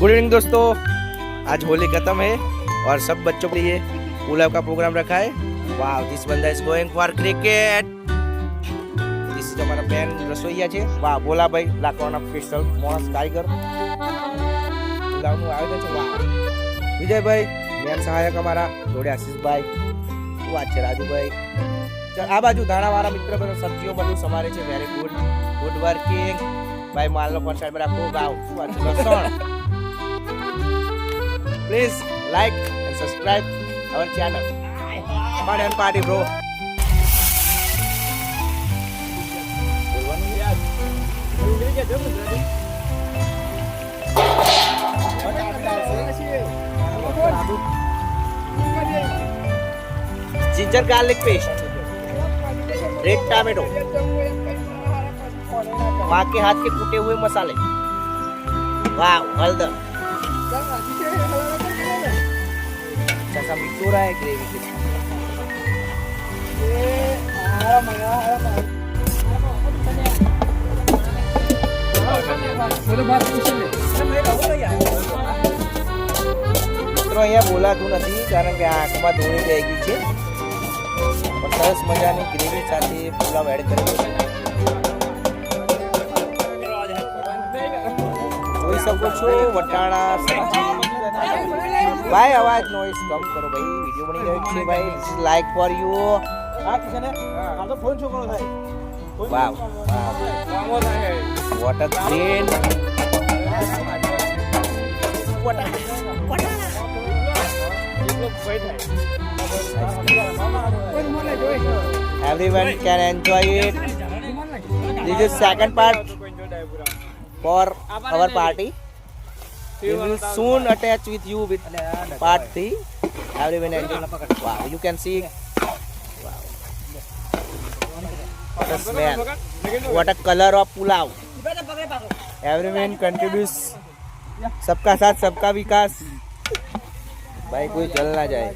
Good evening दोस्तों, आज होली खत्म है और सब बच्चों के लिए पुलाव का प्रोग्राम रखा है। वाह, दिस बंदा is going for cricket. This is हमारा બેન રસોઈયા છે। વાહ, બોલા ભાઈ લાકડાના સ્પેશિયલ મોણસ કારીગર પુલાવનું આયોજન છે। વાહ, વિજયભાઈ મેન સહાયક અમારા જોડે આશીષભાઈ, વાત છે રાજુભાઈ। આ બાજુ ધાણાવાળા મિત્ર બધા સબ્જીઓ બધું સમારે છે। વેરી ગુડ, ગુડ વર્કિંગ ભાઈ। માલનો પર સાઈડ પર રાખો। વાવ, શું વાત છે, લસણ। Please like and subscribe our channel. Fun and party, bro. Ginger garlic paste, red tomato, माँ के हाथ के कूटे हुए मसाले। वाह, हल्दर। ऐसा मिक्स हो रहा है ग्रेवी के साथ। મિત્રો અહીંયા બોલાતું નથી કારણ કે આંખમાં ધોળી થઈ ગઈ છે, પણ સરસ મજાની ગ્રેવી સાથે પુલાવ એડ કરેલો છે। જોઈ શકો છો વટાણા સબ્જી। भाई आवाज नॉइस कम करो भाई, वीडियो बनी रही है भाई। This is like for you. हां किसने हम तो फोन छोकरो भाई। Wow, what a grain, everyone can enjoy it. This is second part for our party. We will soon attach with you with part 3. Everyone enjoy. Wow, you can see. Wow. What a smell. What a color of pulao. Everyone contributes. सबका साथ सबका विकास। भाई कोई जल ना जाए।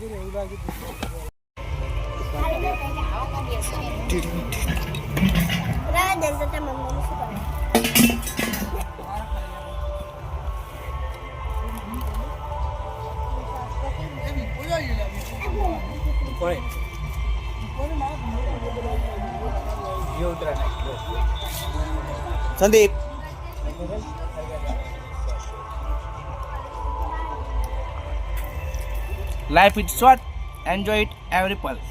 Sandeep, life is short, enjoy it every pulse.